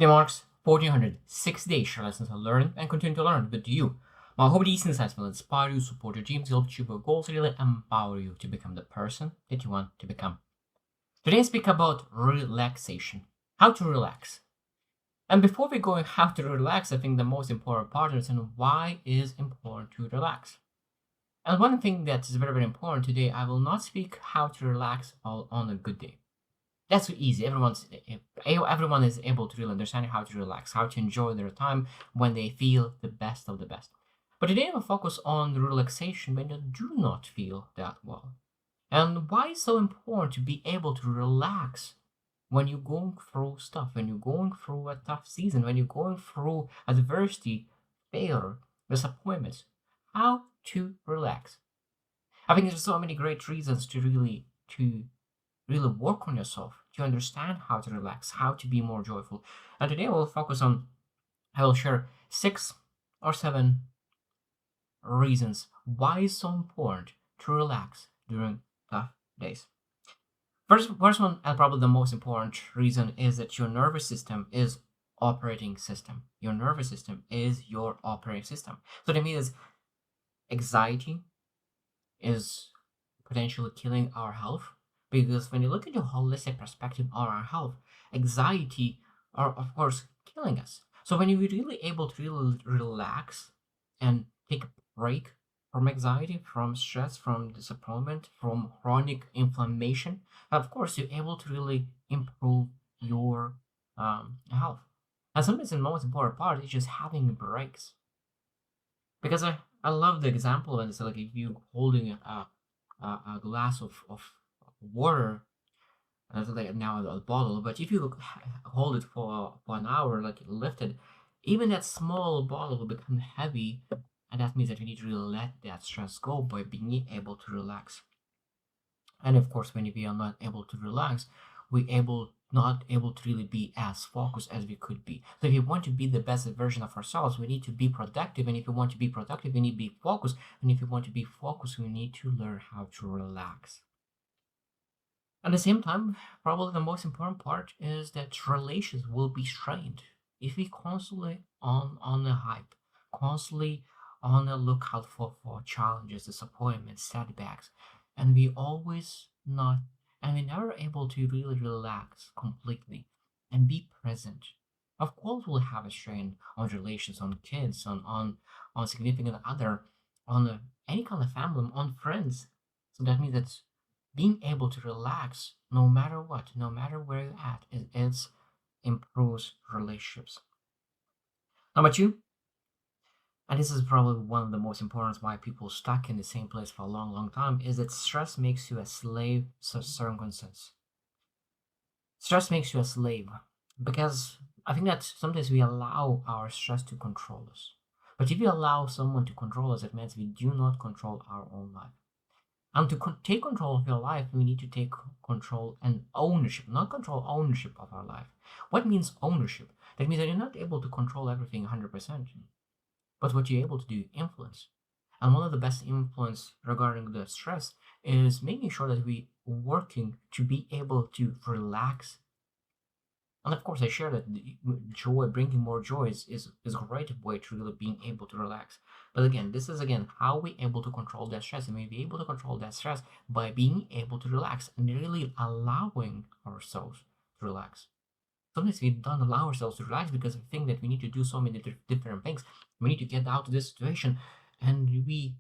Today marks 1406 days, share lessons to learn and continue to learn. Good to you. I hope these insights will inspire you, support your dreams, help achieve your goals, really empower you to become the person that you want to become. Today I speak about relaxation, how to relax. And before we go on how to relax, I think the most important part is why is important to relax. And one thing that is very, very important today, I will not speak how to relax on a good day. That's so easy. Everyone is able to really understand how to relax, how to enjoy their time when they feel the best of the best. But today I will focus on the relaxation when you do not feel that well. And why it's so important to be able to relax when you're going through stuff, when you're going through a tough season, when you're going through adversity, failure, disappointments. How to relax. I think there's so many great reasons to really work on yourself, to understand how to relax, how to be more joyful. And today I will share 6 or 7 reasons why it's so important to relax during tough days. First one, and probably the most important reason, is that your nervous system is operating system. Your nervous system is your operating system. So that means anxiety is potentially killing our health, because when you look at your holistic perspective on our health, anxiety are of course killing us. So when you're really able to really relax and take a break from anxiety, from stress, from disappointment, from chronic inflammation, of course you're able to really improve your health. And sometimes the most important part is just having breaks. Because I love the example, and it's like if you holding a glass of water, and it's like now a bottle, but if you hold it for an hour, like lift it, even that small bottle will become heavy, and that means that you need to really let that stress go by being able to relax. And of course, when we are not able to relax, we able not able to really be as focused as we could be. So if you want to be the best version of ourselves, we need to be productive. And if you want to be productive, we need to be focused. And if you want to be focused, we need to learn how to relax. At the same time, probably the most important part is that relations will be strained if we constantly on the hype, constantly on the lookout for challenges, disappointments, setbacks, and we always not and we're never able to really relax completely and be present. Of course, we'll have a strain on relations, on kids, on significant other, on any kind of family, on friends. So that means that being able to relax no matter what, no matter where you're at, it improves relationships. Number two, and this is probably one of the most important why people stuck in the same place for a long, long time, is that stress makes you a slave to circumstances. Stress makes you a slave because I think that sometimes we allow our stress to control us. But if you allow someone to control us, it means we do not control our own life. And to take control of your life, we need to take control and ownership, not control ownership of our life. What means ownership? That means that you're not able to control everything 100%, but what you're able to do, influence. And one of the best influence regarding the stress is making sure that we working to be able to relax. And of course, I share that joy, bringing more joy is a great way to really being able to relax. But again, this is again how we able to control that stress, and we be able to control that stress by being able to relax and really allowing ourselves to relax. Sometimes we don't allow ourselves to relax because we think that we need to do so many different things. We need to get out of this situation, and we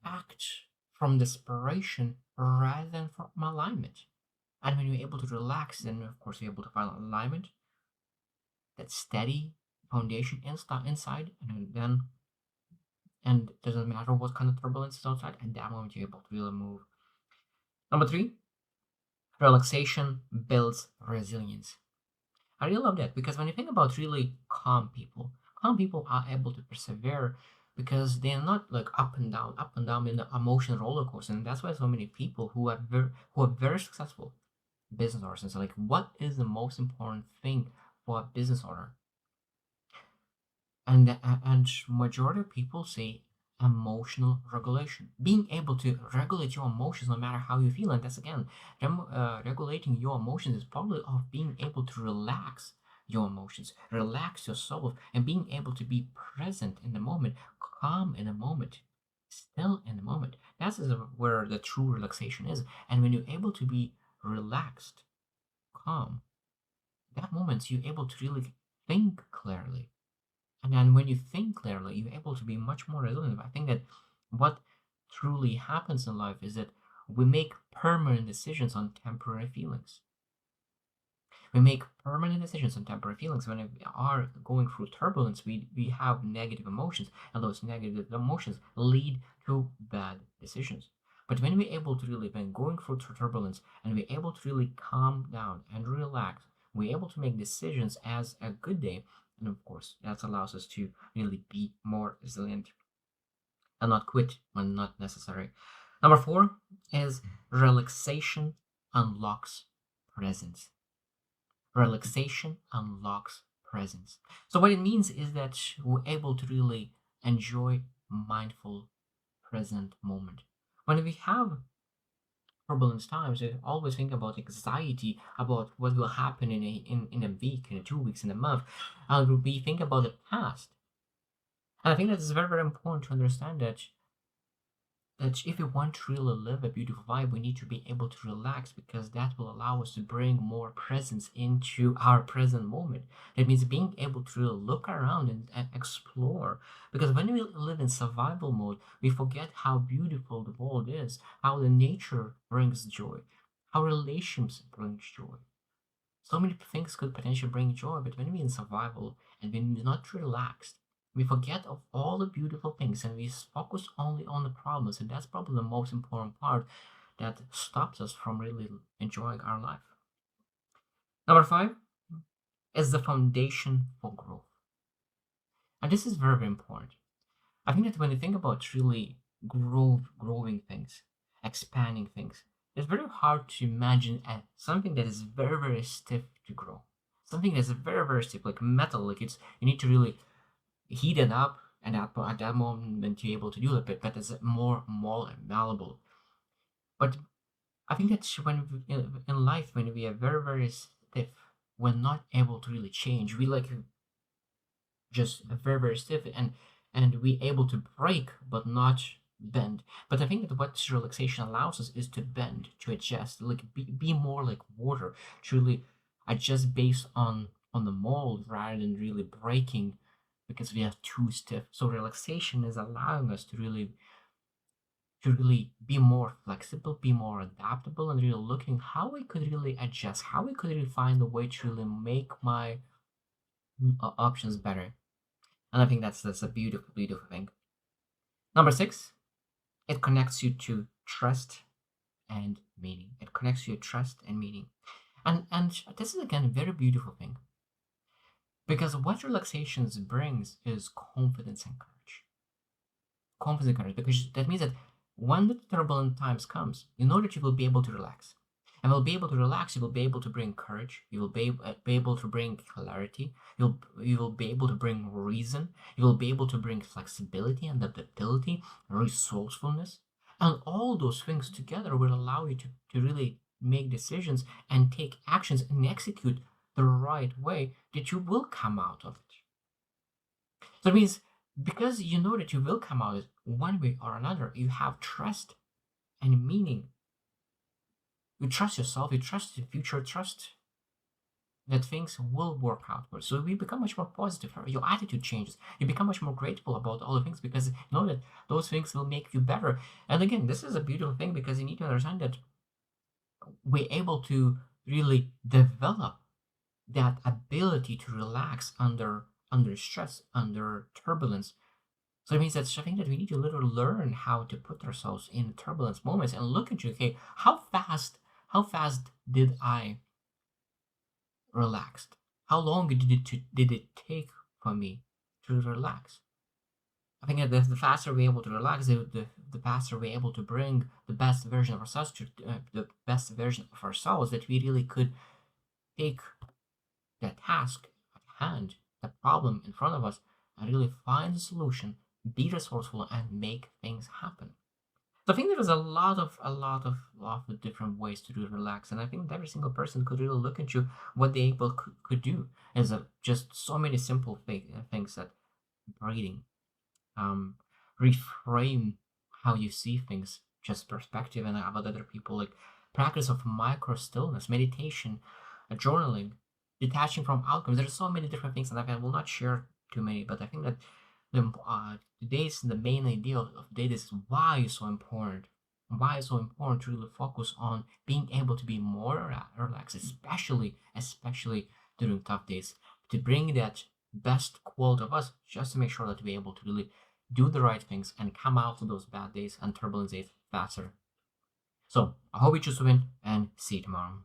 act from desperation rather than from alignment. And when you're able to relax, then of course you're able to find alignment, that steady foundation inside, and it doesn't matter what kind of turbulence is outside, and that moment you're able to really move. Number three, relaxation builds resilience. I really love that because when you think about really calm people are able to persevere because they're not like up and down in the emotional roller coaster, and that's why so many people who are very successful business owners. And so, like, what is the most important thing for a business owner? And majority of people say emotional regulation, being able to regulate your emotions no matter how you feel. And that's again, regulating your emotions is probably of being able to relax your emotions, relax yourself, and being able to be present in the moment, calm in the moment, still in the moment. That's where the true relaxation is. And when you're able to be relaxed, calm, that moment you're able to really think clearly. And then when you think clearly, you're able to be much more resilient. I think that what truly happens in life is that we make permanent decisions on temporary feelings. We make permanent decisions on temporary feelings. When we are going through turbulence, we have negative emotions, and those negative emotions lead to bad decisions. But when we're able to really, when going through turbulence, and we're able to really calm down and relax, we're able to make decisions as a good day. And of course, that allows us to really be more resilient and not quit when not necessary. Number four is relaxation unlocks presence. Relaxation unlocks presence. So what it means is that we're able to really enjoy mindful present moment. When we have turbulence times, we always think about anxiety, about what will happen in a week, in 2 weeks, in a month. And we think about the past. And I think that it's very, very important to understand that if we want to really live a beautiful life, we need to be able to relax because that will allow us to bring more presence into our present moment. That means being able to really look around and explore. Because when we live in survival mode, we forget how beautiful the world is, how the nature brings joy, how relationships brings joy. So many things could potentially bring joy, but when we're in survival and when we're not relaxed, we forget of all the beautiful things and we focus only on the problems. And that's probably the most important part that stops us from really enjoying our life. Number five is the foundation for growth. And this is very, very important. I think that when you think about really growing things, expanding things, it's very hard to imagine something that is very, very stiff to grow. Something that's very, very stiff, like metal, like you need to really heat it up, and at that moment you're able to do it, but it's more malleable. But I think that when in life, when we are very, very stiff, we're not able to really change. We like just very, very stiff, and we able to break but not bend. But I think that what relaxation allows us is to bend, to adjust, like be more like water, to really adjust based on the mold rather than really breaking because we are too stiff. So relaxation is allowing us to really be more flexible, be more adaptable, and really looking how we could really adjust, how we could really find a way to really make my options better. And I think that's a beautiful, beautiful thing. Number six, it connects you to trust and meaning. It connects you to trust and meaning. And this is again a very beautiful thing. Because what relaxations brings is confidence and courage. Confidence and courage. Because that means that when the turbulent times comes, you know that you will be able to relax. And will be able to relax, you will be able to bring courage, you will be able to bring clarity, you will be able to bring reason, you will be able to bring flexibility and adaptability, resourcefulness. And all those things together will allow you to really make decisions and take actions and execute the right way that you will come out of it. So it means because you know that you will come out one way or another, you have trust and meaning. You trust yourself, you trust the future, trust that things will work out for you. So you become much more positive. Your attitude changes. You become much more grateful about all the things because you know that those things will make you better. And again, this is a beautiful thing because you need to understand that we're able to really develop that ability to relax under stress, under turbulence. So it means that I think that we need to literally learn how to put ourselves in turbulence moments and look into okay, how fast did I relax? How long did it take for me to relax? I think that the faster we're able to relax, the faster we're able to bring the best version of ourselves to the best version of ourselves that we really could take the task at hand, the problem in front of us, and really find a solution, be resourceful, and make things happen. So I think there is a lot of different ways to really relax, and I think every single person could really look into what they able could do. Is just so many simple things that breathing, um, reframe how you see things, just perspective, and about other people, like practice of micro stillness, meditation, journaling, detaching from outcomes. There's so many different things, and I will not share too many, but I think that today's the main idea of today is why it's so important. Why it's so important to really focus on being able to be more relaxed, especially during tough days, to bring that best quality of us, just to make sure that we're able to really do the right things and come out of those bad days and turbulent days faster. So I hope you choose to win and see you tomorrow.